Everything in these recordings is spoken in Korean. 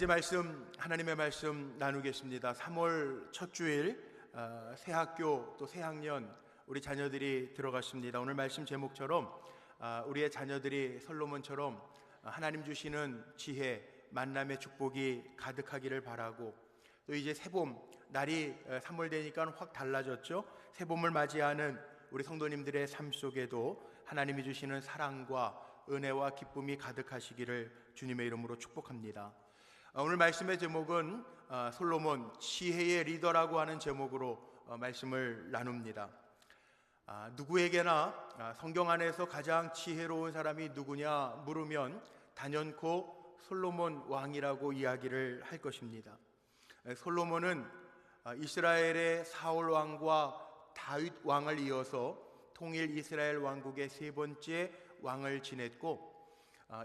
이제 하나님의 말씀 나누겠습니다. 3월 첫 주일 새 학교 또 새 학년 우리 자녀들이 들어갔습니다. 오늘 말씀 제목처럼 우리의 자녀들이 솔로몬처럼 하나님 주시는 지혜, 만남의 축복이 가득하기를 바라고, 또 이제 새봄 날이 3월 되니까 확 달라졌죠. 새봄을 맞이하는 우리 성도님들의 삶 속에도 하나님이 주시는 사랑과 은혜와 기쁨이 가득하시기를 주님의 이름으로 축복합니다. 오늘 말씀의 제목은 솔로몬 지혜의 리더라고 하는 제목으로 말씀을 나눕니다. 누구에게나 성경 안에서 가장 지혜로운 사람이 누구냐 물으면 단연코 솔로몬 왕이라고 이야기를 할 것입니다. 솔로몬은 이스라엘의 사울 왕과 다윗 왕을 이어서 통일 이스라엘 왕국의 세 번째 왕을 지냈고,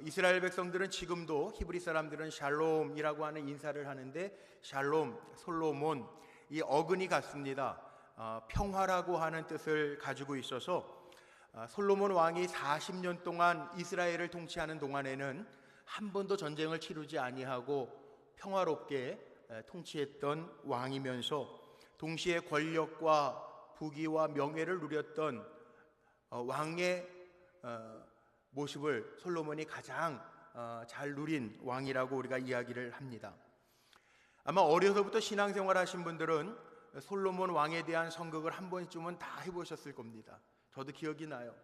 이스라엘 백성들은 지금도 히브리 사람들은 샬롬이라고 하는 인사를 하는데, 샬롬, 솔로몬, 이 어근이 같습니다. 평화라고 하는 뜻을 가지고 있어서 솔로몬 왕이 40년 동안 이스라엘을 통치하는 동안에는 한 번도 전쟁을 치르지 아니하고 평화롭게 통치했던 왕이면서, 동시에 권력과 부귀와 명예를 누렸던 왕의 모습을 솔로몬이 가장 잘 누린 왕이라고 우리가 이야기를 합니다. 아마 어려서부터 신앙생활 하신 분들은 솔로몬 왕에 대한 선극을 한 번쯤은 다 해보셨을 겁니다. 저도 기억이 나요.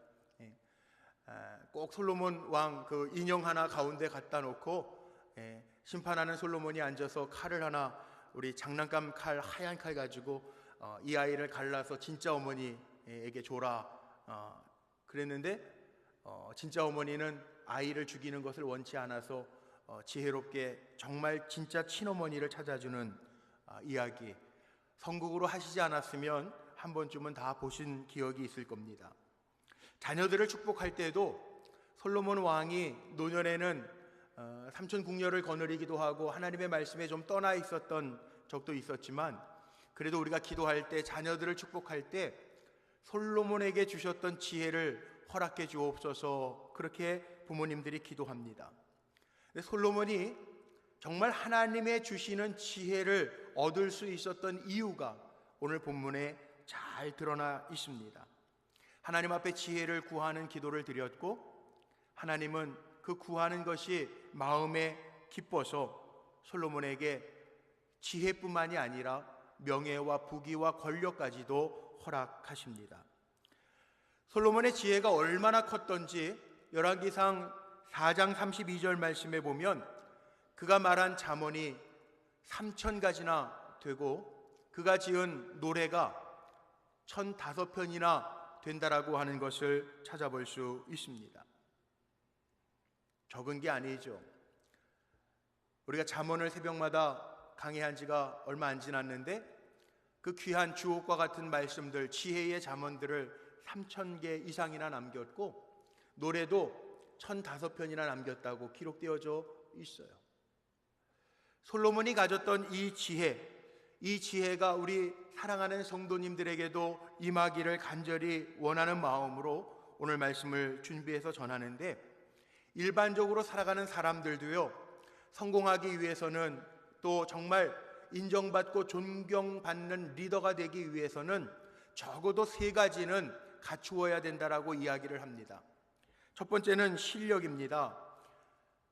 꼭 솔로몬 왕 그 인형 하나 가운데 갖다 놓고 심판하는 솔로몬이 앉아서 칼을 하나, 우리 장난감 칼, 하얀 칼 가지고 이 아이를 갈라서 진짜 어머니에게 줘라 그랬는데, 진짜 어머니는 아이를 죽이는 것을 원치 않아서 지혜롭게 정말 진짜 친어머니를 찾아주는 이야기, 선극으로 하시지 않았으면 한 번쯤은 다 보신 기억이 있을 겁니다. 자녀들을 축복할 때도 솔로몬 왕이 노년에는 삼천 궁녀를 거느리기도 하고 하나님의 말씀에 좀 떠나 있었던 적도 있었지만, 그래도 우리가 기도할 때, 자녀들을 축복할 때 솔로몬에게 주셨던 지혜를 허락해 주옵소서, 그렇게 부모님들이 기도합니다. 솔로몬이 정말 하나님의 주시는 지혜를 얻을 수 있었던 이유가 오늘 본문에 잘 드러나 있습니다. 하나님 앞에 지혜를 구하는 기도를 드렸고, 하나님은 그 구하는 것이 마음에 기뻐서 솔로몬에게 지혜뿐만이 아니라 명예와 부귀와 권력까지도 허락하십니다. 솔로몬의 지혜가 얼마나 컸던지 열왕기상 4장 32절 말씀에 보면 그가 말한 잠언이 3,000가지나 되고 그가 지은 노래가 1,005편이나 된다라고 하는 것을 찾아볼 수 있습니다. 적은 게 아니죠. 우리가 잠언을 새벽마다 강의한 지가 얼마 안 지났는데, 그 귀한 주옥과 같은 말씀들, 지혜의 잠언들을 3,000개 이상이나 남겼고, 노래도 1,005편이나 남겼다고 기록되어져 있어요. 솔로몬이 가졌던 이 지혜가 우리 사랑하는 성도님들에게도 임하기를 간절히 원하는 마음으로 오늘 말씀을 준비해서 전하는데, 일반적으로 살아가는 사람들도요, 성공하기 위해서는, 또 정말 인정받고 존경받는 리더가 되기 위해서는 적어도 3가지는 갖추어야 된다라고 이야기를 합니다. 첫 번째는 실력입니다.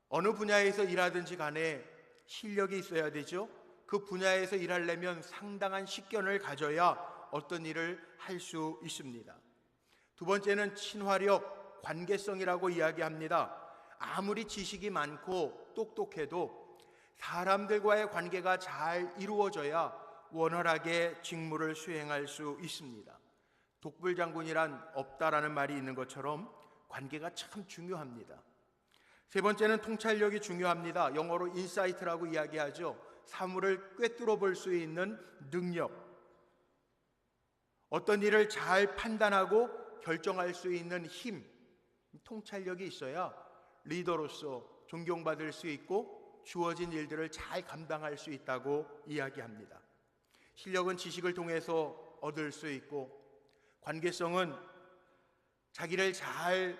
어느 분야에서 일하든지 간에 실력이 있어야 되죠. 그 분야에서 일하려면 상당한 식견을 가져야 어떤 일을 할 수 있습니다. 두 번째는 친화력, 관계성이라고 이야기합니다. 아무리 지식이 많고 똑똑해도 사람들과의 관계가 잘 이루어져야 원활하게 직무를 수행할 수 있습니다. 독불장군이란 없다라는 말이 있는 것처럼 관계가 참 중요합니다. 세 번째는 통찰력이 중요합니다. 영어로 인사이트라고 이야기하죠. 사물을 꿰뚫어 볼 수 있는 능력, 어떤 일을 잘 판단하고 결정할 수 있는 힘, 통찰력이 있어야 리더로서 존경받을 수 있고 주어진 일들을 잘 감당할 수 있다고 이야기합니다. 실력은 지식을 통해서 얻을 수 있고, 관계성은 자기를 잘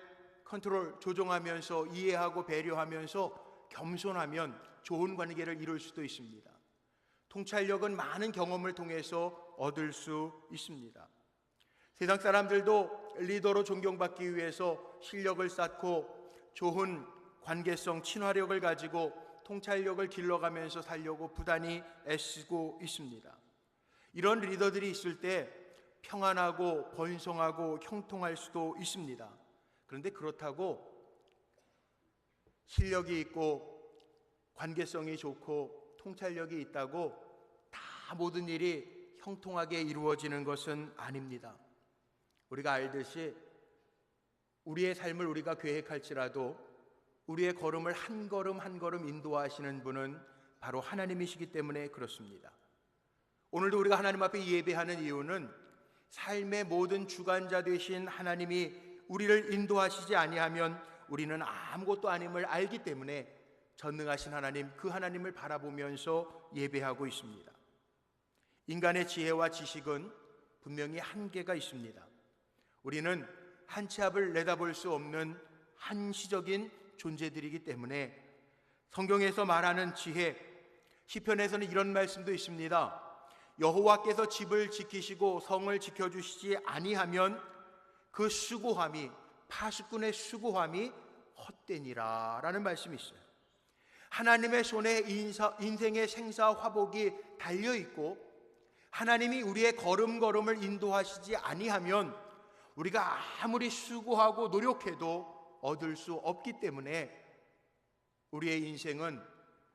조종하면서 이해하고 배려하면서 겸손하면 좋은 관계를 이룰 수도 있습니다. 통찰력은 많은 경험을 통해서 얻을 수 있습니다. 세상 사람들도 리더로 존경받기 위해서 실력을 쌓고 좋은 관계성, 친화력을 가지고 통찰력을 길러가면서 살려고 부단히 애쓰고 있습니다. 이런 리더들이 있을 때 평안하고 번성하고 형통할 수도 있습니다. 그런데 그렇다고 실력이 있고 관계성이 좋고 통찰력이 있다고 다 모든 일이 형통하게 이루어지는 것은 아닙니다. 우리가 알듯이 우리의 삶을 우리가 계획할지라도 우리의 걸음을 한 걸음 한 걸음 인도하시는 분은 바로 하나님이시기 때문에 그렇습니다. 오늘도 우리가 하나님 앞에 예배하는 이유는 삶의 모든 주관자 되신 하나님이 우리를 인도하시지 아니하면 우리는 아무것도 아님을 알기 때문에 전능하신 하나님, 그 하나님을 바라보면서 예배하고 있습니다. 인간의 지혜와 지식은 분명히 한계가 있습니다. 우리는 한 치 앞을 내다볼 수 없는 한시적인 존재들이기 때문에 성경에서 말하는 지혜, 시편에서는 이런 말씀도 있습니다. 여호와께서 집을 지키시고 성을 지켜주시지 아니하면 그 수고함이, 파수꾼의 수고함이 헛되니라 라는 말씀이 있어요. 하나님의 손에 인생의 생사 화복이 달려있고 하나님이 우리의 걸음걸음을 인도하시지 아니하면 우리가 아무리 수고하고 노력해도 얻을 수 없기 때문에 우리의 인생은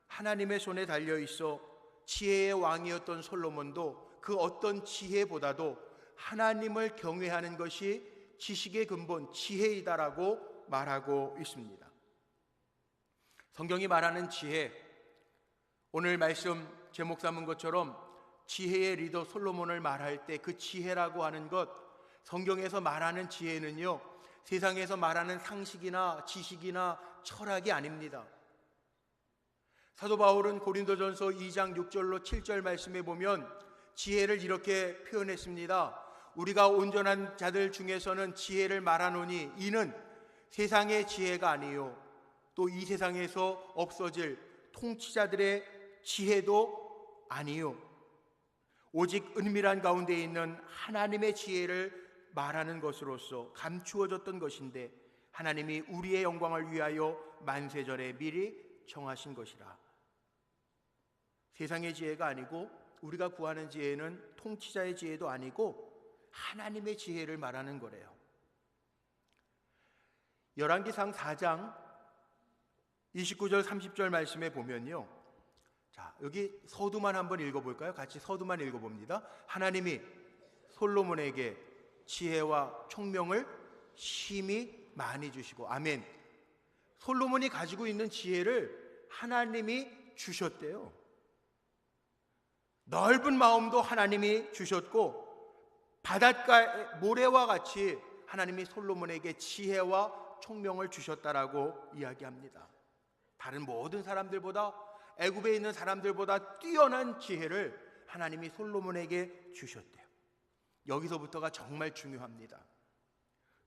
하나님의 손에 달려있어 지혜의 왕이었던 솔로몬도 그 어떤 지혜보다도 하나님을 경외하는 것이 지식의 근본, 지혜이다라고 말하고 있습니다. 성경이 말하는 지혜, 오늘 말씀 제목 삼은 것처럼 지혜의 리더 솔로몬을 말할 때 그 지혜라고 하는 것, 성경에서 말하는 지혜는요, 세상에서 말하는 상식이나 지식이나 철학이 아닙니다. 사도 바울은 고린도전서 2장 6절로 7절 말씀에 보면 지혜를 이렇게 표현했습니다. 우리가 온전한 자들 중에서는 지혜를 말하노니 이는 세상의 지혜가 아니요 또 이 세상에서 없어질 통치자들의 지혜도 아니요 오직 은밀한 가운데 있는 하나님의 지혜를 말하는 것으로서 감추어졌던 것인데 하나님이 우리의 영광을 위하여 만세전에 미리 정하신 것이라. 세상의 지혜가 아니고 우리가 구하는 지혜는 통치자의 지혜도 아니고 하나님의 지혜를 말하는 거래요. 열왕기상 4장 29절 30절 말씀에 보면요, 자, 여기 서두만 한번 읽어볼까요? 같이 서두만 읽어봅니다. 하나님이 솔로몬에게 지혜와 총명을 심히 많이 주시고, 아멘. 솔로몬이 가지고 있는 지혜를 하나님이 주셨대요. 넓은 마음도 하나님이 주셨고 바닷가 모래와 같이 하나님이 솔로몬에게 지혜와 총명을 주셨다라고 이야기합니다. 다른 모든 사람들보다, 애굽에 있는 사람들보다 뛰어난 지혜를 하나님이 솔로몬에게 주셨대요. 여기서부터가 정말 중요합니다.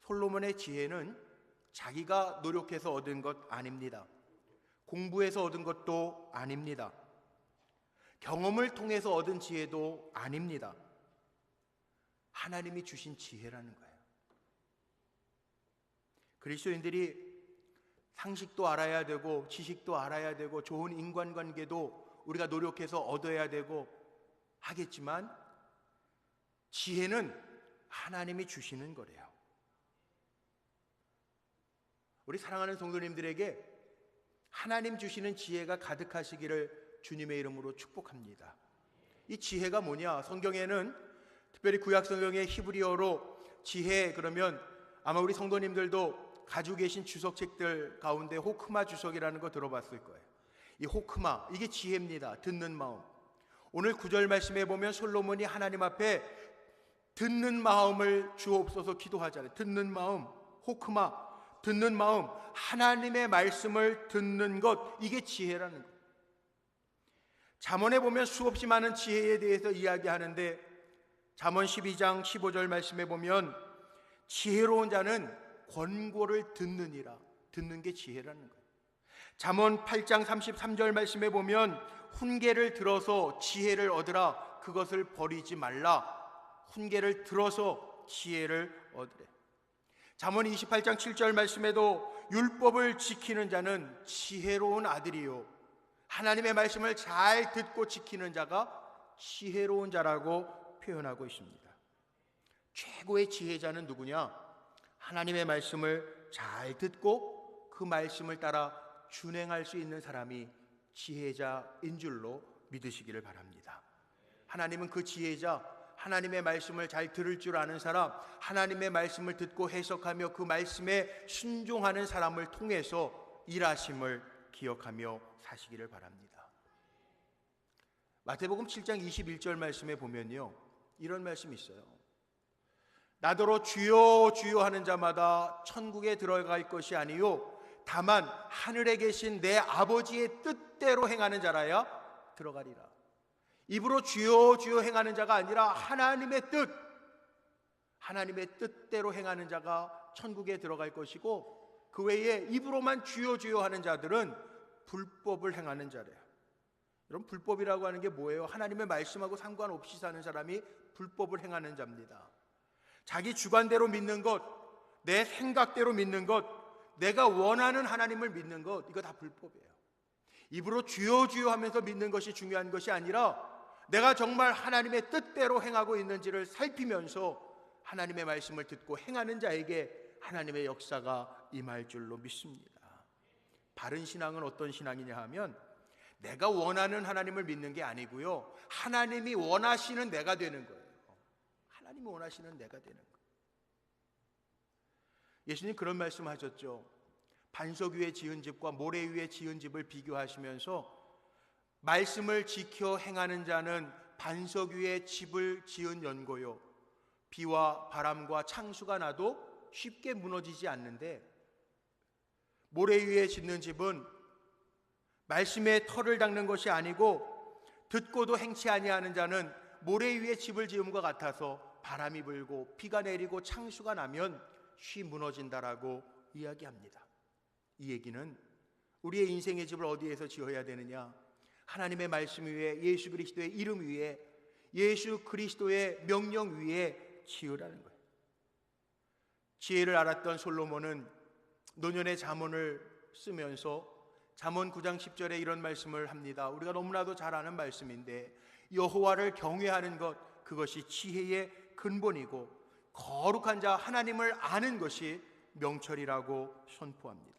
솔로몬의 지혜는 자기가 노력해서 얻은 것 아닙니다. 공부해서 얻은 것도 아닙니다. 경험을 통해서 얻은 지혜도 아닙니다. 하나님이 주신 지혜라는 거예요. 그리스도인들이 상식도 알아야 되고 지식도 알아야 되고 좋은 인간관계도 우리가 노력해서 얻어야 되고 하겠지만 지혜는 하나님이 주시는 거래요. 우리 사랑하는 성도님들에게 하나님 주시는 지혜가 가득하시기를 주님의 이름으로 축복합니다. 이 지혜가 뭐냐? 성경에는 특별히 구약성경의 히브리어로 지혜 그러면 아마 우리 성도님들도 가지고 계신 주석책들 가운데 호크마 주석이라는 거 들어봤을 거예요. 이 호크마, 이게 지혜입니다. 듣는 마음. 오늘 9절 말씀에 보면 솔로몬이 하나님 앞에 듣는 마음을 주옵소서 기도하잖아요. 듣는 마음, 호크마, 듣는 마음, 하나님의 말씀을 듣는 것, 이게 지혜라는 거예요. 잠언에 보면 수없이 많은 지혜에 대해서 이야기하는데 잠언 12장 15절 말씀에 보면 지혜로운 자는 권고를 듣느니라. 듣는 게 지혜라는 거예요. 잠언 8장 33절 말씀에 보면 훈계를 들어서 지혜를 얻으라, 그것을 버리지 말라. 훈계를 들어서 지혜를 얻으래. 잠언 28장 7절 말씀에도 율법을 지키는 자는 지혜로운 아들이요, 하나님의 말씀을 잘 듣고 지키는 자가 지혜로운 자라고 표현하고 있습니다. 최고의 지혜자는 누구냐? 하나님의 말씀을 잘 듣고 그 말씀을 따라 준행할 수 있는 사람이 지혜자인 줄로 믿으시기를 바랍니다. 하나님은 그 지혜자, 하나님의 말씀을 잘 들을 줄 아는 사람, 하나님의 말씀을 듣고 해석하며 그 말씀에 순종하는 사람을 통해서 일하심을 기억하며 사시기를 바랍니다. 마태복음 7장 21절 말씀에 보면요, 이런 말씀이 있어요. 나더러 주여 주여 하는 자마다 천국에 들어갈 것이 아니요 다만 하늘에 계신 내 아버지의 뜻대로 행하는 자라야 들어가리라. 입으로 주여 주여 행하는 자가 아니라 하나님의 뜻대로 행하는 자가 천국에 들어갈 것이고, 그 외에 입으로만 주여 주여 하는 자들은 불법을 행하는 자래요. 여러분, 불법이라고 하는 게 뭐예요? 하나님의 말씀하고 상관없이 사는 사람이 불법을 행하는 자입니다. 자기 주관대로 믿는 것, 내 생각대로 믿는 것, 내가 원하는 하나님을 믿는 것, 이거 다 불법이에요. 입으로 주여 주여 하면서 믿는 것이 중요한 것이 아니라 내가 정말 하나님의 뜻대로 행하고 있는지를 살피면서 하나님의 말씀을 듣고 행하는 자에게 하나님의 역사가 임할 줄로 믿습니다. 바른 신앙은 어떤 신앙이냐 하면 내가 원하는 하나님을 믿는 게 아니고요, 하나님이 원하시는 내가 되는 거예요. 하나님이 원하시는 내가 되는 거예요. 예수님 그런 말씀하셨죠. 반석 위에 지은 집과 모래 위에 지은 집을 비교하시면서 말씀을 지켜 행하는 자는 반석 위에 집을 지은 연고요, 비와 바람과 창수가 나도 쉽게 무너지지 않는데, 모래 위에 짓는 집은 말씀에 털을 닦는 것이 아니고 듣고도 행치 아니하는 자는 모래 위에 집을 지음과 같아서 바람이 불고 비가 내리고 창수가 나면 쉬 무너진다라고 이야기합니다. 이 얘기는 우리의 인생의 집을 어디에서 지어야 되느냐? 하나님의 말씀 위에, 예수 그리스도의 이름 위에, 예수 그리스도의 명령 위에 지으라는 거예요. 지혜를 알았던 솔로몬은 노년의 잠언을 쓰면서 잠언 9장 10절에 이런 말씀을 합니다. 우리가 너무나도 잘 아는 말씀인데, 여호와를 경외하는 것, 그것이 지혜의 근본이고 거룩한 자 하나님을 아는 것이 명철이라고 선포합니다.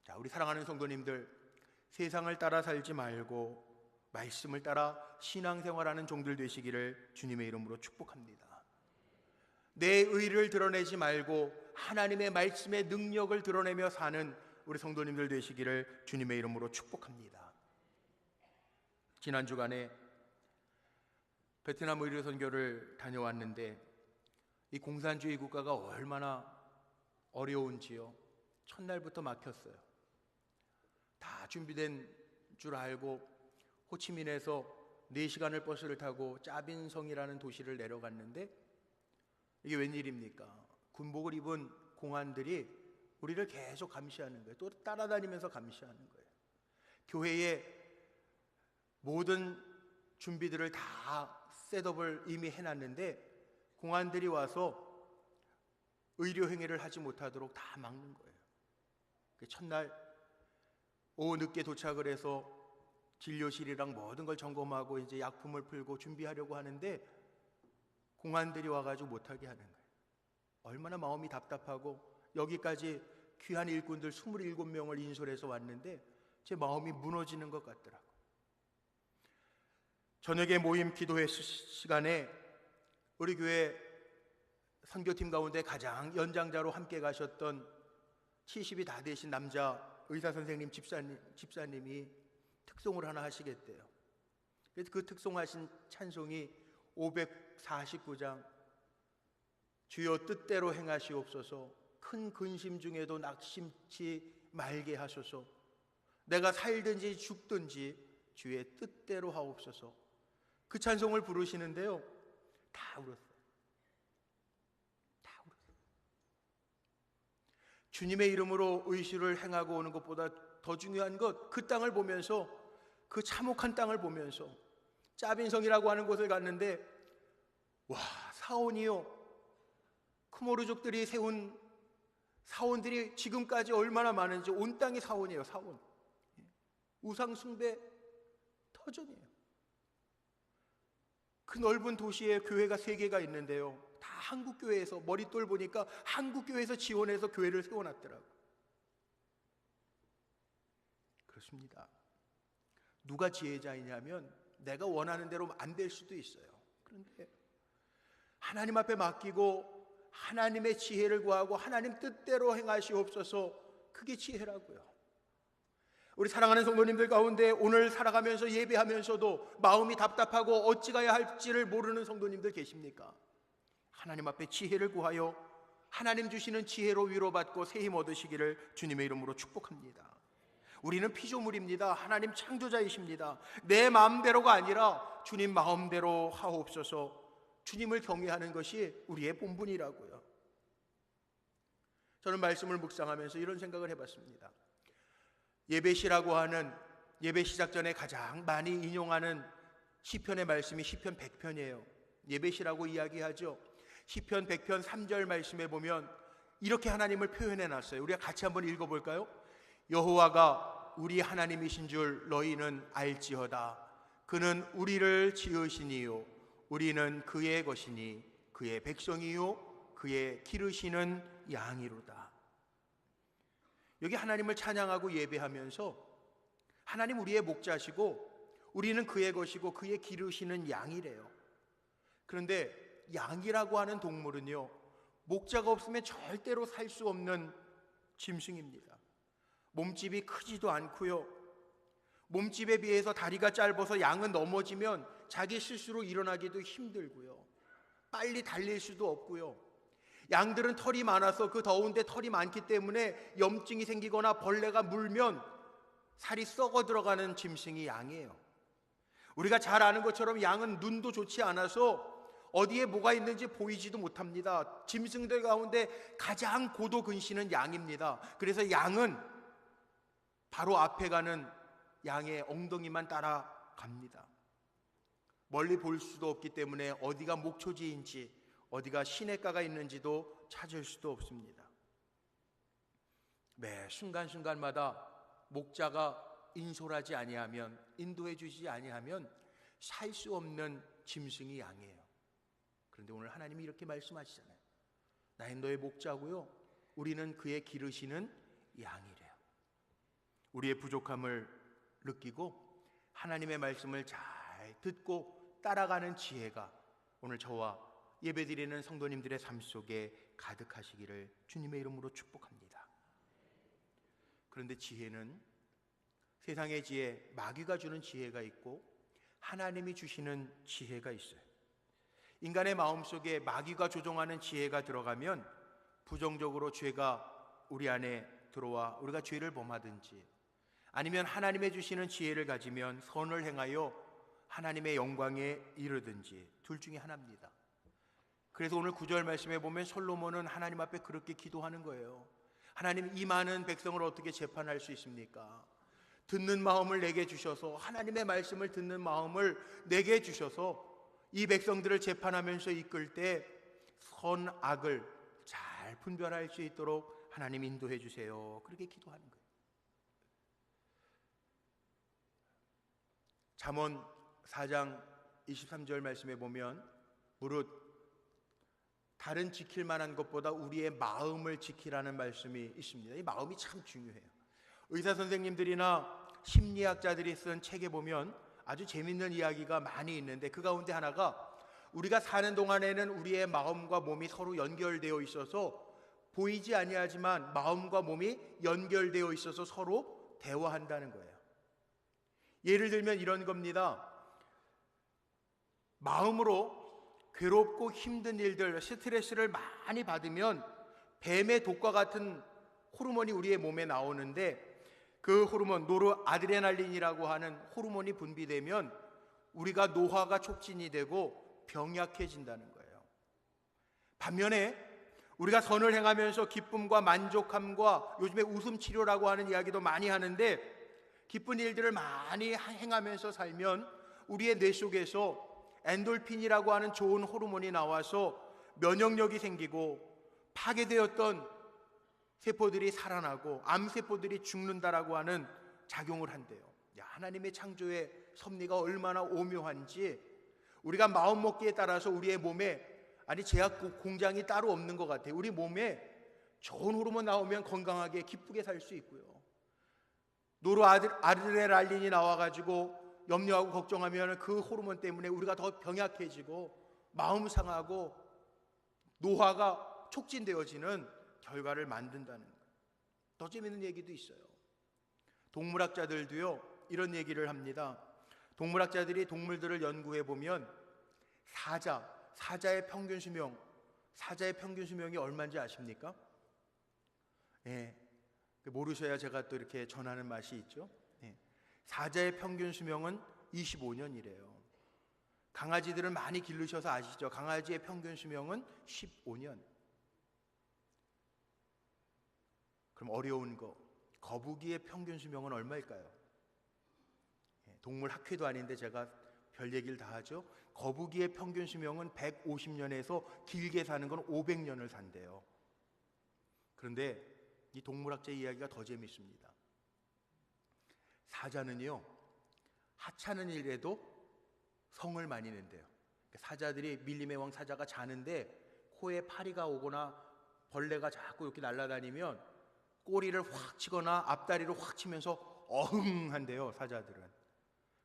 자, 우리 사랑하는 성도님들, 세상을 따라 살지 말고 말씀을 따라 신앙생활하는 종들 되시기를 주님의 이름으로 축복합니다. 내 의를 드러내지 말고 하나님의 말씀의 능력을 드러내며 사는 우리 성도님들 되시기를 주님의 이름으로 축복합니다. 지난 주간에 베트남 의료 선교를 다녀왔는데 이 공산주의 국가가 얼마나 어려운지요. 첫날부터 막혔어요. 다 준비된 줄 알고 호치민에서 4시간을 버스를 타고 짜빈성이라는 도시를 내려갔는데, 이게 웬일입니까? 군복을 입은 공안들이 우리를 계속 감시하는 거예요. 또 따라다니면서 감시하는 거예요. 교회에 모든 준비들을 다 셋업을 이미 해놨는데 공안들이 와서 의료 행위를 하지 못하도록 다 막는 거예요. 첫날 오후 늦게 도착을 해서 진료실이랑 모든 걸 점검하고 이제 약품을 풀고 준비하려고 하는데 공안들이 와가지고 못하게 하는 거예요. 얼마나 마음이 답답하고, 여기까지 귀한 일꾼들 27명을 인솔해서 왔는데 제 마음이 무너지는 것 같더라고요. 저녁에 모임 기도회 시간에 우리 교회 선교팀 가운데 가장 연장자로 함께 가셨던 70이 다 되신 남자 의사선생님 집사님이 특송을 하나 하시겠대요. 그래서 그 특송하신 찬송이 549장 주여 뜻대로 행하시옵소서, 큰 근심 중에도 낙심치 말게 하소서, 내가 살든지 죽든지 주의 뜻대로 하옵소서, 그 찬송을 부르시는데요, 다 울었어요. 다 울었어요. 주님의 이름으로 의식을 행하고 오는 것보다 더 중요한 것, 그 땅을 보면서, 그 참혹한 땅을 보면서 짜빈성이라고 하는 곳을 갔는데, 와, 사원이요, 크모르족들이 세운 사원들이 지금까지 얼마나 많은지, 온 땅이 사원이에요. 사원. 우상 숭배 터전이에요. 그 넓은 도시에 교회가 3개가 있는데요, 다 한국교회에서, 머릿돌 보니까 한국교회에서 지원해서 교회를 세워놨더라고요. 그렇습니다. 누가 지혜자이냐면 내가 원하는 대로 안 될 수도 있어요. 그런데 하나님 앞에 맡기고 하나님의 지혜를 구하고 하나님 뜻대로 행하시옵소서, 그게 지혜라고요. 우리 사랑하는 성도님들 가운데 오늘 살아가면서 예배하면서도 마음이 답답하고 어찌 가야 할지를 모르는 성도님들 계십니까? 하나님 앞에 지혜를 구하여 하나님 주시는 지혜로 위로받고 새 힘 얻으시기를 주님의 이름으로 축복합니다. 우리는 피조물입니다. 하나님 창조자이십니다. 내 마음대로가 아니라 주님 마음대로 하옵소서. 주님을 경외하는 것이 우리의 본분이라고요. 저는 말씀을 묵상하면서 이런 생각을 해봤습니다. 예배시라고 하는, 예배 시작 전에 가장 많이 인용하는 시편의 말씀이 시편 100편이에요. 예배시라고 이야기하죠. 시편 100편 3절 말씀에 보면 이렇게 하나님을 표현해 놨어요. 우리가 같이 한번 읽어볼까요? 여호와가 우리 하나님이신 줄 너희는 알지어다. 그는 우리를 지으시니요 우리는 그의 것이니 그의 백성이요 그의 기르시는 양이로다. 여기 하나님을 찬양하고 예배하면서 하나님 우리의 목자시고 우리는 그의 것이고 그의 기르시는 양이래요. 그런데 양이라고 하는 동물은요, 목자가 없으면 절대로 살 수 없는 짐승입니다. 몸집이 크지도 않고요, 몸집에 비해서 다리가 짧아서 양은 넘어지면 자기 실수로 일어나기도 힘들고요, 빨리 달릴 수도 없고요, 양들은 털이 많아서 그 더운데 털이 많기 때문에 염증이 생기거나 벌레가 물면 살이 썩어 들어가는 짐승이 양이에요. 우리가 잘 아는 것처럼 양은 눈도 좋지 않아서 어디에 뭐가 있는지 보이지도 못합니다. 짐승들 가운데 가장 고도 근시는 양입니다. 그래서 양은 바로 앞에 가는 양의 엉덩이만 따라갑니다. 멀리 볼 수도 없기 때문에 어디가 목초지인지 어디가 시냇가가 있는지도 찾을 수도 없습니다. 매 순간순간마다 목자가 인솔하지 아니하면, 인도해 주지 아니하면 살 수 없는 짐승이 양이에요. 그런데 오늘 하나님이 이렇게 말씀하시잖아요. 나는 너의 목자고요, 우리는 그의 기르시는 양이래요. 우리의 부족함을 느끼고 하나님의 말씀을 잘 듣고 따라가는 지혜가 오늘 저와 예배드리는 성도님들의 삶 속에 가득하시기를 주님의 이름으로 축복합니다. 그런데 지혜는 세상의 지혜, 마귀가 주는 지혜가 있고 하나님이 주시는 지혜가 있어요. 인간의 마음속에 마귀가 조종하는 지혜가 들어가면 부정적으로 죄가 우리 안에 들어와 우리가 죄를 범하든지, 아니면 하나님의 주시는 지혜를 가지면 선을 행하여 하나님의 영광에 이르든지, 둘 중에 하나입니다. 그래서 오늘 9절 말씀에 보면 솔로몬은 하나님 앞에 그렇게 기도하는 거예요. 하나님, 이 많은 백성을 어떻게 재판할 수 있습니까? 듣는 마음을 내게 주셔서, 하나님의 말씀을 듣는 마음을 내게 주셔서 이 백성들을 재판하면서 이끌 때 선악을 잘 분별할 수 있도록 하나님 인도해 주세요. 그렇게 기도하는 거예요. 잠언 4장 23절 말씀에 보면 무릇 다른 지킬 만한 것보다 우리의 마음을 지키라는 말씀이 있습니다. 이 마음이 참 중요해요. 의사 선생님들이나 심리학자들이 쓴 책에 보면 아주 재밌는 이야기가 많이 있는데, 그 가운데 하나가 우리가 사는 동안에는 우리의 마음과 몸이 서로 연결되어 있어서 보이지 아니하지만 마음과 몸이 연결되어 있어서 서로 대화한다는 거예요. 예를 들면 이런 겁니다. 마음으로 괴롭고 힘든 일들, 스트레스를 많이 받으면 뱀의 독과 같은 호르몬이 우리의 몸에 나오는데, 그 호르몬 노르아드레날린이라고 하는 호르몬이 분비되면 우리가 노화가 촉진이 되고 병약해진다는 거예요. 반면에 우리가 선을 행하면서 기쁨과 만족함과 요즘에 웃음 치료라고 하는 이야기도 많이 하는데, 기쁜 일들을 많이 행하면서 살면 우리의 뇌 속에서 엔돌핀이라고 하는 좋은 호르몬이 나와서 면역력이 생기고 파괴되었던 세포들이 살아나고 암세포들이 죽는다라고 하는 작용을 한대요. 하나님의 창조의 섭리가 얼마나 오묘한지, 우리가 마음 먹기에 따라서 우리의 몸에 제약 공장이 따로 없는 것 같아요. 우리 몸에 좋은 호르몬 나오면 건강하게 기쁘게 살 수 있고요. 노르아드레날린이 나와가지고 염려하고 걱정하면 그 호르몬 때문에 우리가 더 병약해지고 마음 상하고 노화가 촉진되어지는 결과를 만든다는 거예요. 더 재밌는 얘기도 있어요. 동물학자들도요 이런 얘기를 합니다. 동물학자들이 동물들을 연구해 보면 사자의 평균 수명이 얼마인지 아십니까? 모르셔야 제가 또 이렇게 전하는 맛이 있죠. 사자의 평균 수명은 25년이래요. 강아지들은 많이 기르셔서 아시죠? 강아지의 평균 수명은 15년. 그럼 어려운 거, 거북이의 평균 수명은 얼마일까요? 동물 학회도 아닌데 제가 별 얘기를 다 하죠. 거북이의 평균 수명은 150년에서 길게 사는 건 500년을 산대요. 그런데 이 동물학자 이야기가 더 재밌습니다. 사자는요, 하찮은 일에도 성을 많이 낸대요. 사자들이, 밀림의 왕 사자가 자는데 코에 파리가 오거나 벌레가 자꾸 이렇게 날아다니면 꼬리를 확 치거나 앞다리를 확 치면서 어흥한대요, 사자들은.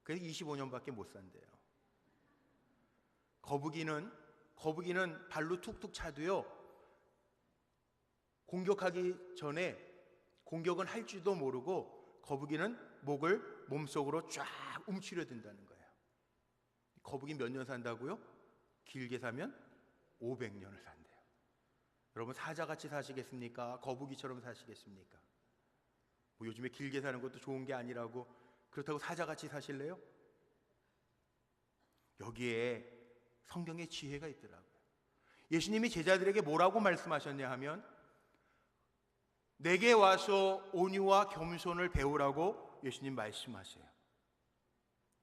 그래서 25년밖에 못 산대요. 거북이는 발로 툭툭 차도요, 공격하기 전에 공격은 할 줄도 모르고 거북이는 목을 몸속으로 쫙 움츠려 든다는 거예요. 거북이 몇 년 산다고요? 길게 사면 500년을 산대요. 여러분, 사자같이 사시겠습니까? 거북이처럼 사시겠습니까? 요즘에 길게 사는 것도 좋은 게 아니라고 그렇다고 사자같이 사실래요? 여기에 성경의 지혜가 있더라고요. 예수님이 제자들에게 뭐라고 말씀하셨냐 하면, 내게 와서 온유와 겸손을 배우라고 예수님 말씀하세요.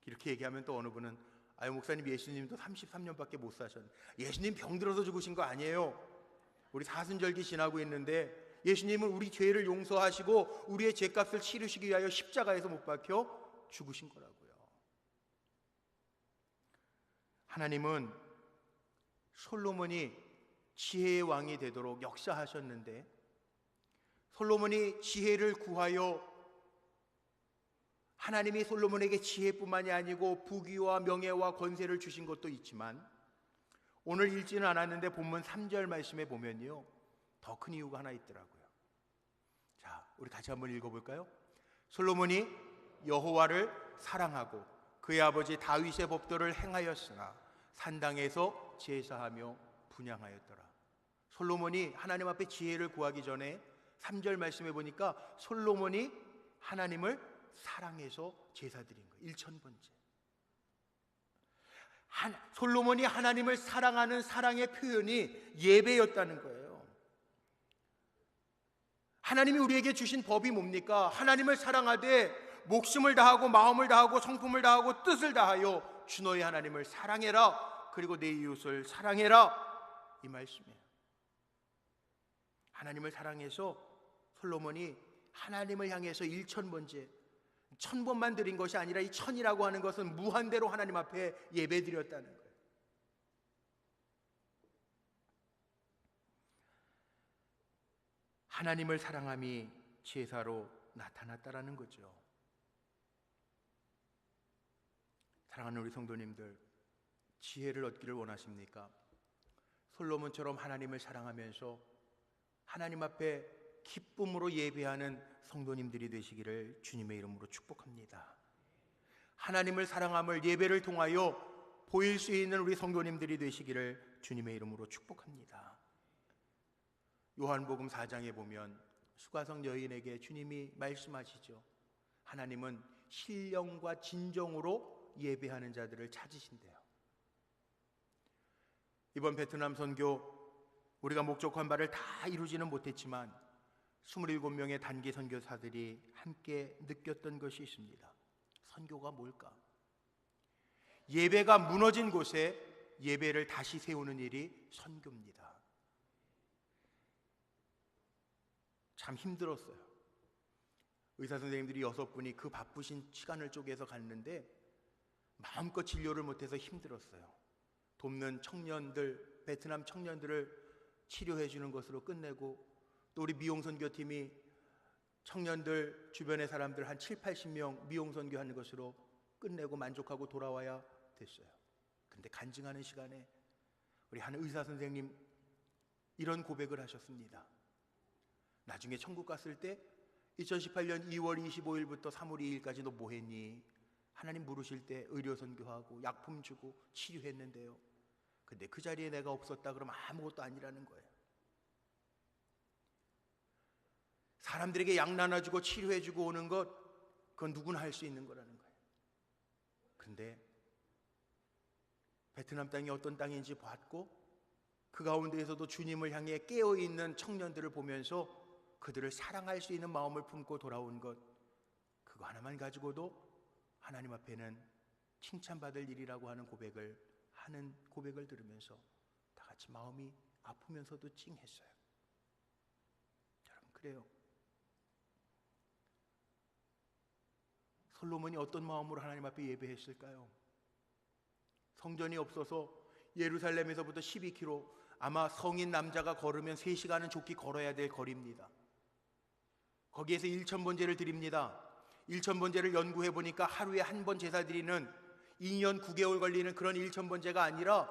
이렇게 얘기하면 또 어느 분은, 아유 목사님, 예수님도 33년밖에 못 사셨는데 예수님 병들어서 죽으신 거 아니에요? 우리 사순절기 지나고 있는데 예수님은 우리 죄를 용서하시고 우리의 죄값을 치르시기 위하여 십자가에서 못 박혀 죽으신 거라고요. 하나님은 솔로몬이 지혜의 왕이 되도록 역사하셨는데, 솔로몬이 지혜를 구하여 하나님이 솔로몬에게 지혜뿐만이 아니고 부귀와 명예와 권세를 주신 것도 있지만, 오늘 읽지는 않았는데 본문 3절 말씀에 보면요, 더 큰 이유가 하나 있더라고요. 자, 우리 같이 한번 읽어볼까요? 솔로몬이 여호와를 사랑하고 그의 아버지 다윗의 법도를 행하였으나 산당에서 제사하며 분향하였더라. 솔로몬이 하나님 앞에 지혜를 구하기 전에 3절 말씀해 보니까 솔로몬이 하나님을 사랑해서 제사 드린 거예요. 1000번째. 솔로몬이 하나님을 사랑하는 사랑의 표현이 예배였다는 거예요. 하나님이 우리에게 주신 법이 뭡니까? 하나님을 사랑하되 목숨을 다하고 마음을 다하고 성품을 다하고 뜻을 다하여 주 너의 하나님을 사랑해라, 그리고 내 이웃을 사랑해라, 이 말씀이에요. 하나님을 사랑해서 솔로몬이 하나님을 향해서 1000번째, 1000번만 드린 것이 아니라 이 1000이라고 하는 것은 무한대로 하나님 앞에 예배 드렸다는 거예요. 하나님을 사랑함이 제사로 나타났다라는 거죠. 사랑하는 우리 성도님들, 지혜를 얻기를 원하십니까? 솔로몬처럼 하나님을 사랑하면서 하나님 앞에 기쁨으로 예배하는 성도님들이 되시기를 주님의 이름으로 축복합니다. 하나님을 사랑함을 예배를 통하여 보일 수 있는 우리 성도님들이 되시기를 주님의 이름으로 축복합니다. 요한복음 4장에 보면 수가성 여인에게 주님이 말씀하시죠. 하나님은 신령과 진정으로 예배하는 자들을 찾으신대요. 이번 베트남 선교 우리가 목적한 바를 다 이루지는 못했지만 27명의 단기 선교사들이 함께 느꼈던 것이 있습니다. 선교가 뭘까? 예배가 무너진 곳에 예배를 다시 세우는 일이 선교입니다. 참 힘들었어요. 의사 선생님들이 6분이 그 바쁘신 시간을 쪼개서 갔는데 마음껏 진료를 못해서 힘들었어요. 돕는 청년들, 베트남 청년들을 치료해 주는 것으로 끝내고, 또 우리 미용선교팀이 청년들 주변의 사람들 한 7, 80명 미용선교하는 것으로 끝내고 만족하고 돌아와야 됐어요. 근데 간증하는 시간에 우리 한 의사 선생님 이런 고백을 하셨습니다. 나중에 천국 갔을 때 2018년 2월 25일부터 3월 2일까지 너 뭐 했니? 하나님 물으실 때 의료선교하고 약품 주고 치료했는데요. 근데 그 자리에 내가 없었다 그러면 아무것도 아니라는 거예요. 사람들에게 약 나눠주고 치료해주고 오는 것, 그건 누구나 할 수 있는 거라는 거예요. 근데 베트남 땅이 어떤 땅인지 봤고, 그 가운데에서도 주님을 향해 깨어있는 청년들을 보면서 그들을 사랑할 수 있는 마음을 품고 돌아온 것, 그거 하나만 가지고도 하나님 앞에는 칭찬받을 일이라고 하는 고백을 들으면서 다 같이 마음이 아프면서도 찡했어요. 여러분, 그래요. 솔로몬이 어떤 마음으로 하나님 앞에 예배했을까요? 성전이 없어서 예루살렘에서부터 12km, 아마 성인 남자가 걸으면 3시간은 좋게 걸어야 될 거리입니다. 거기에서 1,000번제를 드립니다. 1,000번제를 연구해 보니까 하루에 한 번 제사 드리는 2년 9개월 걸리는 그런 1,000번제가 아니라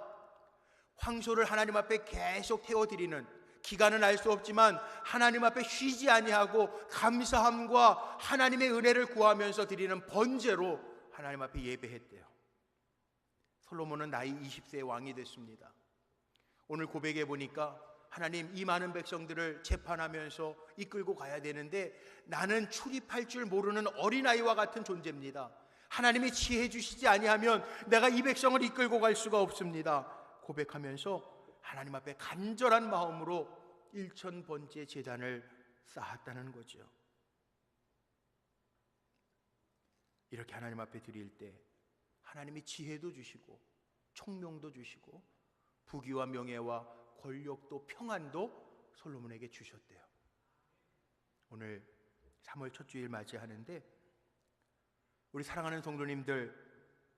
황소를 하나님 앞에 계속 태워드리는, 기간은 알 수 없지만 하나님 앞에 쉬지 아니하고 감사함과 하나님의 은혜를 구하면서 드리는 번제로 하나님 앞에 예배했대요. 솔로몬은 나이 20세에 왕이 됐습니다. 오늘 고백해 보니까 하나님, 이 많은 백성들을 재판하면서 이끌고 가야 되는데 나는 출입할 줄 모르는 어린아이와 같은 존재입니다. 하나님이 지혜 주시지 아니하면 내가 이 백성을 이끌고 갈 수가 없습니다. 고백하면서 하나님 앞에 간절한 마음으로 1,000번째 제단을 쌓았다는 거죠. 이렇게 하나님 앞에 드릴 때 하나님이 지혜도 주시고 총명도 주시고 부귀와 명예와 권력도 평안도 솔로몬에게 주셨대요. 오늘 3월 첫 주일 맞이하는데 우리 사랑하는 성도님들,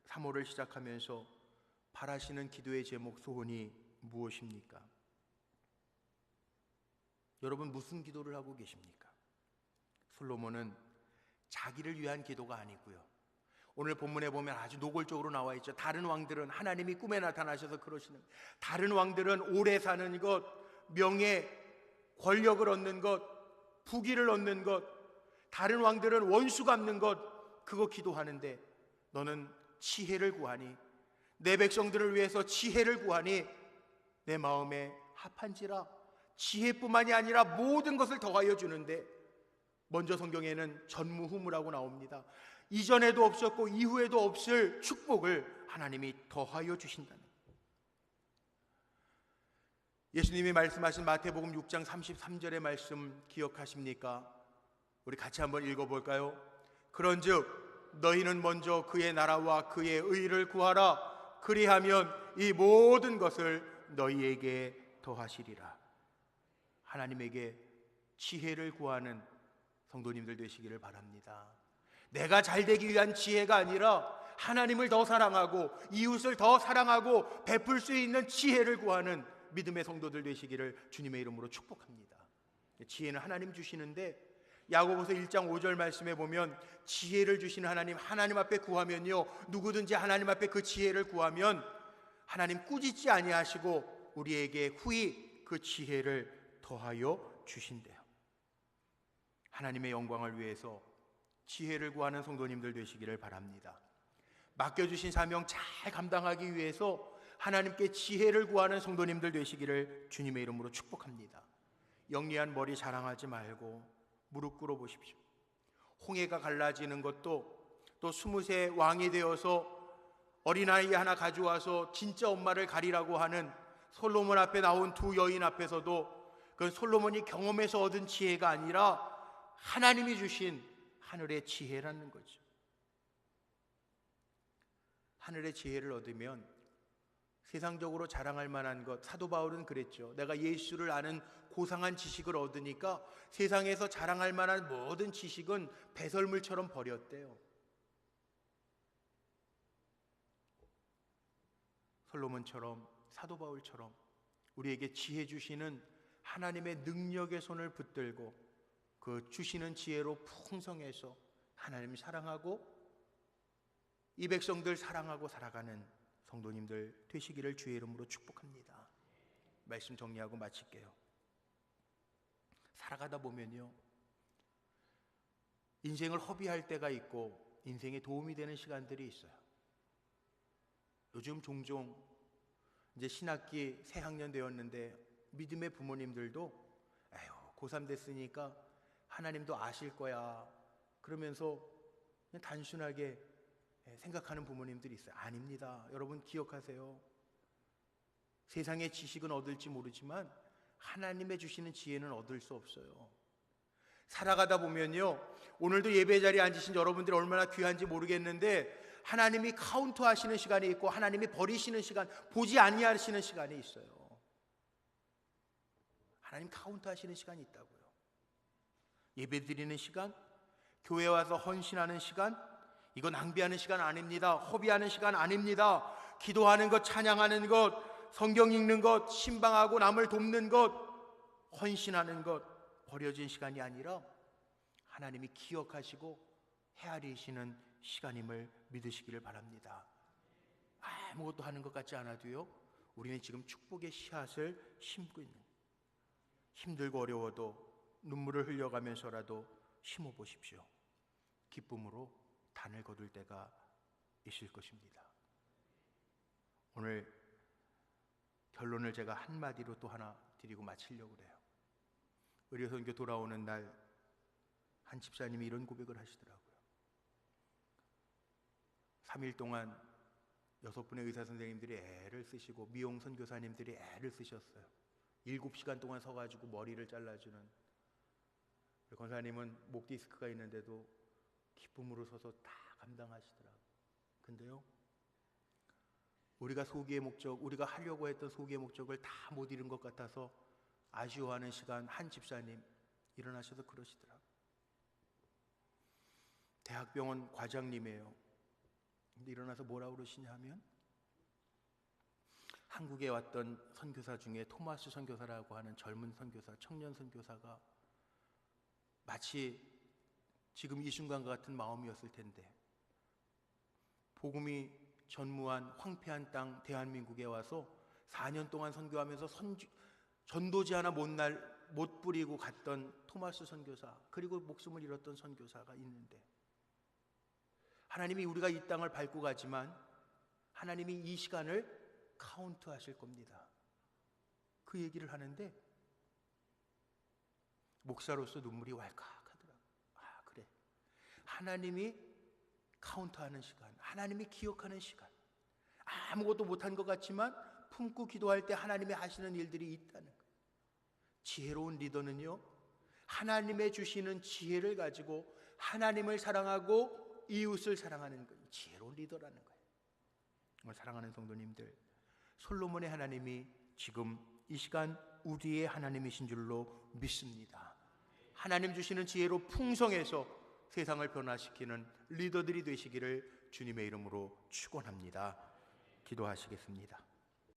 3월을 시작하면서 바라시는 기도의 제목, 소원이 무엇입니까? 여러분, 무슨 기도를 하고 계십니까? 솔로몬은 자기를 위한 기도가 아니고요, 오늘 본문에 보면 아주 노골적으로 나와 있죠. 다른 왕들은 하나님이 꿈에 나타나셔서 그러시는, 다른 왕들은 오래 사는 것, 명예, 권력을 얻는 것, 부귀를 얻는 것, 다른 왕들은 원수 갚는 것, 그거 기도하는데 너는 지혜를 구하니, 내 백성들을 위해서 지혜를 구하니 내 마음에 합한지라. 지혜뿐만이 아니라 모든 것을 더하여 주는데, 먼저 성경에는 전무후무라고 나옵니다. 이전에도 없었고 이후에도 없을 축복을 하나님이 더하여 주신다는, 예수님이 말씀하신 마태복음 6장 33절의 말씀 기억하십니까? 우리 같이 한번 읽어볼까요? 그런즉 너희는 먼저 그의 나라와 그의 의를 구하라. 그리하면 이 모든 것을 너희에게 더하시리라. 하나님에게 지혜를 구하는 성도님들 되시기를 바랍니다. 내가 잘되기 위한 지혜가 아니라 하나님을 더 사랑하고 이웃을 더 사랑하고 베풀 수 있는 지혜를 구하는 믿음의 성도들 되시기를 주님의 이름으로 축복합니다. 지혜는 하나님 주시는데, 야고보서 1장 5절 말씀에 보면 지혜를 주시는 하나님 앞에 구하면요, 누구든지 하나님 앞에 그 지혜를 구하면 하나님 꾸짖지 아니하시고 우리에게 후히 그 지혜를 더하여 주신대요. 하나님의 영광을 위해서 지혜를 구하는 성도님들 되시기를 바랍니다. 맡겨주신 사명 잘 감당하기 위해서 하나님께 지혜를 구하는 성도님들 되시기를 주님의 이름으로 축복합니다. 영리한 머리 자랑하지 말고 무릎 꿇어 보십시오. 홍해가 갈라지는 것도, 또 20세 왕이 되어서 어린아이 하나 가져와서 진짜 엄마를 가리라고 하는 솔로몬 앞에 나온 두 여인 앞에서도 그건 솔로몬이 경험해서 얻은 지혜가 아니라 하나님이 주신 하늘의 지혜라는 거죠. 하늘의 지혜를 얻으면 세상적으로 자랑할 만한 것, 사도 바울은 그랬죠. 내가 예수를 아는 고상한 지식을 얻으니까 세상에서 자랑할 만한 모든 지식은 배설물처럼 버렸대요. 솔로몬처럼, 사도 바울처럼 우리에게 지혜 주시는 하나님의 능력의 손을 붙들고 그 주시는 지혜로 풍성해서 하나님 사랑하고 이 백성들 사랑하고 살아가는 성도님들 되시기를 주의 이름으로 축복합니다. 말씀 정리하고 마칠게요. 살아가다 보면요, 인생을 허비할 때가 있고 인생에 도움이 되는 시간들이 있어요. 요즘 종종 이제 신학기 새 학년 되었는데 믿음의 부모님들도 에휴 고3 됐으니까 하나님도 아실 거야 그러면서 그냥 단순하게 생각하는 부모님들이 있어요. 아닙니다. 여러분 기억하세요. 세상의 지식은 얻을지 모르지만 하나님의 주시는 지혜는 얻을 수 없어요. 살아가다 보면요, 오늘도 예배 자리에 앉으신 여러분들이 얼마나 귀한지 모르겠는데 하나님이 카운트 하시는 시간이 있고 하나님이 버리시는 시간, 보지 아니하시는 시간이 있어요. 하나님 카운트 하시는 시간이 있다고요. 예배 드리는 시간, 교회 와서 헌신하는 시간, 이거 낭비하는 시간 아닙니다. 허비하는 시간 아닙니다. 기도하는 것, 찬양하는 것, 성경 읽는 것, 신방하고 남을 돕는 것, 헌신하는 것 버려진 시간이 아니라 하나님이 기억하시고 헤아리시는 시간임을 믿으시기를 바랍니다. 아무것도 하는 것 같지 않아도요, 우리는 지금 축복의 씨앗을 심고 있는, 힘들고 어려워도 눈물을 흘려가면서라도 심어보십시오. 기쁨으로 단을 거둘 때가 있을 것입니다. 오늘 결론을 제가 한마디로 또 하나 드리고 마치려고 그래요. 의료선교 돌아오는 날 한 집사님이 이런 고백을 하시더라고요. 3일 동안 6분의 의사 선생님들이 애를 쓰시고 미용 선교사님들이 애를 쓰셨어요. 7시간 동안 서가지고 머리를 잘라주는, 권사님은 목 디스크가 있는데도 기쁨으로 서서 다 감당하시더라고요. 근데요, 우리가 소기의 목적, 우리가 하려고 했던 소기의 목적을 다 못 이룬 것 같아서 아쉬워하는 시간, 한 집사님 일어나셔서 그러시더라고요. 대학병원 과장님이에요. 근데 일어나서 뭐라고 그러시냐 하면, 한국에 왔던 선교사 중에 토마스 선교사라고 하는 젊은 선교사, 청년 선교사가 마치 지금 이 순간과 같은 마음이었을 텐데, 복음이 전무한 황폐한 땅 대한민국에 와서 4년 동안 선교하면서 전도지 하나 못 뿌리고 갔던 토마스 선교사, 그리고 목숨을 잃었던 선교사가 있는데, 하나님이 우리가 이 땅을 밟고 가지만 하나님이 이 시간을 카운트 하실 겁니다. 그 얘기를 하는데 목사로서 눈물이 왈칵하더라고요. 아, 그래, 하나님이 카운트하는 시간, 하나님이 기억하는 시간, 아무것도 못한 것 같지만 품고 기도할 때 하나님이 하시는 일들이 있다는 거예요. 지혜로운 리더는요, 하나님의 주시는 지혜를 가지고 하나님을 사랑하고 이웃을 사랑하는 거예요. 지혜로운 리더라는 거예요. 오늘 사랑하는 성도님들, 솔로몬의 하나님이 지금 이 시간 우리의 하나님이신 줄로 믿습니다. 하나님 주시는 지혜로 풍성해서 세상을 변화시키는 리더들이 되시기를 주님의 이름으로 축원합니다. 기도하시겠습니다.